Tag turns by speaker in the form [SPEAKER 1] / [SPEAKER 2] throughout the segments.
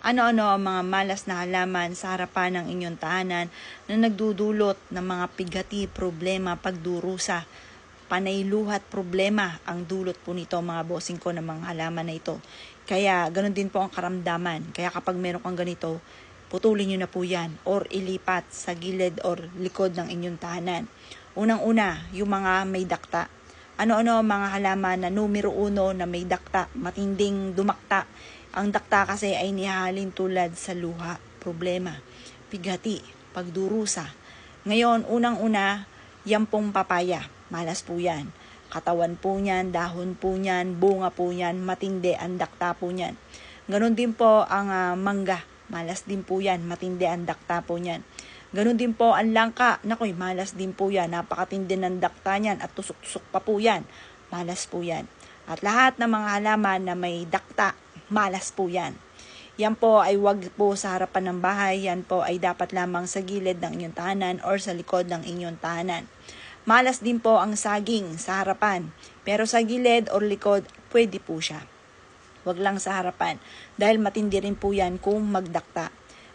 [SPEAKER 1] Ano-ano ang mga malas na halaman sa harapan ng inyong tahanan na nagdudulot ng mga pigati, problema, pagdurusa, panayluhat, problema ang dulot po nito mga bossing ko ng mga halaman na ito. Kaya ganun din po ang karamdaman. Kaya kapag meron kang ganito, putulin nyo na po yan or ilipat sa gilid or likod ng inyong tahanan. Unang-una, yung mga may dakta. Ano-ano mga halaman na numero 1 na may dakta, matinding dumakta. Ang dakta kasi ay nihalin tulad sa luha, problema, pigati, pagdurusa. Ngayon, unang-una, yan pong papaya. Malas po yan. Katawan po niyan, dahon po niyan, bunga po niyan, matindi ang dakta po niyan. Ganon din po ang mangga. Malas din po yan, matindi ang dakta po niyan. Ganon din po ang langka. Nakoy, malas din po yan. Napakatindi ng dakta niyan at tusok-tusok pa po yan. Malas po yan. At lahat ng mga halaman na may dakta, malas po yan. Yan po ay wag po sa harapan ng bahay. Yan po ay dapat lamang sa gilid ng inyong tahanan or sa likod ng inyong tahanan. Malas din po ang saging sa harapan. Pero sa gilid or likod, pwede po siya. Wag lang sa harapan. Dahil matindi rin po yan kung magdakta.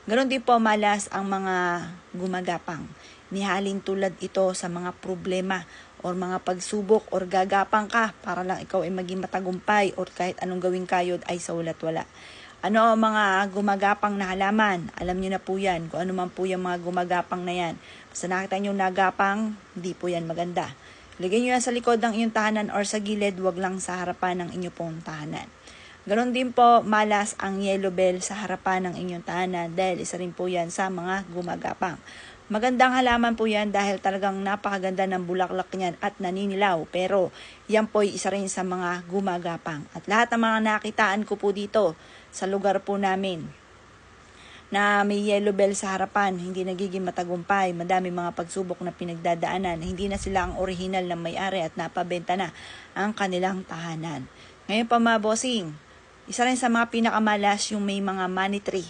[SPEAKER 1] Ganon din po malas ang mga gumagapang. Nihalin tulad ito sa mga problema or mga pagsubok or gagapang ka para lang ikaw ay maging matagumpay or kahit anong gawing kayod ay sa ulat wala. Ano ang mga gumagapang na halaman? Alam niyo na po yan kung ano man po yung mga gumagapang na yan. Basta nakita niyo nagapang, hindi po yan maganda. Lagyan niyo yan sa likod ng inyong tahanan or sa gilid, wag lang sa harapan ng inyong pong tahanan. Ganon din po, malas ang yellow bell sa harapan ng inyong tahanan dahil isa rin po yan sa mga gumagapang. Magandang halaman po yan dahil talagang napakaganda ng bulaklak niyan at naninilaw. Pero yan po ay isa rin sa mga gumagapang. At lahat ng mga nakitaan ko po dito sa lugar po namin na may yellow bell sa harapan, hindi nagiging matagumpay, madami mga pagsubok na pinagdadaanan, hindi na sila ang orihinal na may-ari at napabenta na ang kanilang tahanan. Ngayon pa mga bossing, isa rin sa mga pinakamalas yung may mga money tree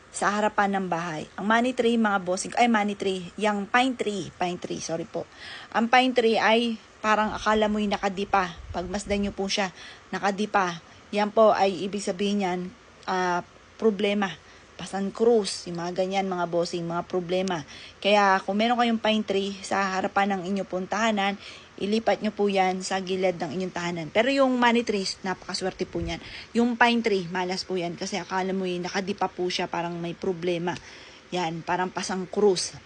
[SPEAKER 1] sa harapan ng bahay. Ang money tree, mga bossing, yung pine tree, sorry po. Ang pine tree ay parang akala mo'y nakadipa. Pagmasdan nyo po siya, nakadipa. Yan po ay ibig sabihin yan, problema. Pasan krus, yung mga ganyan mga bossing, mga problema. Kaya kung meron kayong pine tree sa harapan ng inyong puntahanan, ilipat nyo po yan sa gilid ng inyong tahanan. Pero yung money trees, napakaswerte po yan. Yung pine tree, malas po yan kasi akala mo yung nakadipa po siya, parang may problema. Yan, parang pasang krus.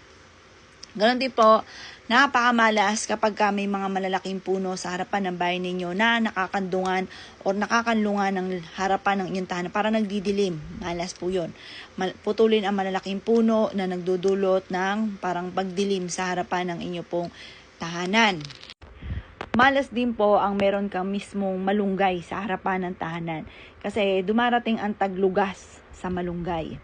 [SPEAKER 1] Ganon din po, napakamalas kapag may mga malalaking puno sa harapan ng bahay ninyo na nakakandungan o nakakanlungan ng harapan ng inyong tahanan para nagdidilim. Malas po yun. Putulin ang malalaking puno na nagdudulot ng parang pagdilim sa harapan ng inyong pong tahanan. Malas din po ang meron kang mismong malunggay sa harapan ng tahanan kasi dumarating ang taglugas sa malunggay.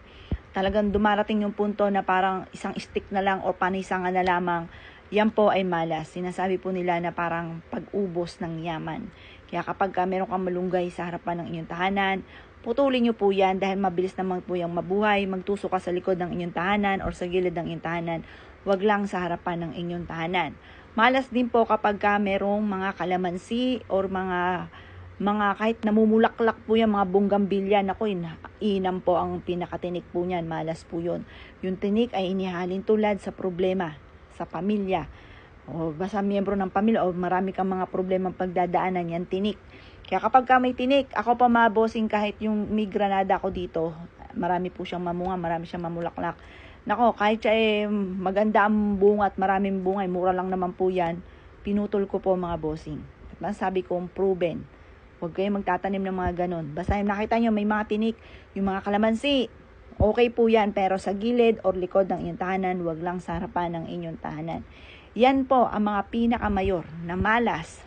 [SPEAKER 1] Talagang dumarating yung punto na parang isang stick na lang o panisangan na lamang, yan po ay malas. Sinasabi po nila na parang pag-ubos ng yaman. Kaya kapag meron kang malunggay sa harapan ng inyong tahanan, putulin nyo po yan dahil mabilis naman po yung mabuhay. Magtusok ka sa likod ng inyong tahanan or sa gilid ng inyong tahanan. Wag lang sa harapan ng inyong tahanan. Malas din po kapag merong mga kalamansi or mga kahit namumulaklak po yan, mga bonggambilya, nako, inam po ang pinakatinik po niyan, malas po yun. Yung tinik ay inihalin tulad sa problema, sa pamilya, o basta miyembro ng pamilya, o marami kang mga problemang pagdadaanan, yan tinik. Kaya kapag may tinik, ako pa mga bossing, kahit yung may granada ko dito, marami po siyang mamunga, marami siyang mamulaklak. Nako, kahit siya maganda ang bunga at maraming bunga, mura lang naman po yan, pinutol ko po mga bossing. At sabi ko, proven. Huwag kayong magtatanim ng mga ganon. Basta yung nakita nyo may mga tinik, yung mga kalamansi, okay po yan. Pero sa gilid or likod ng inyong tahanan, huwag lang sa harapan ng inyong tahanan. Yan po ang mga pinakamayor na malas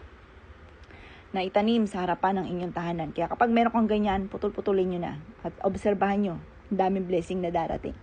[SPEAKER 1] na itanim sa harapan ng inyong tahanan. Kaya kapag meron kang ganyan, putol-putulin nyo na. At obserbahan nyo, ang daming blessing na darating.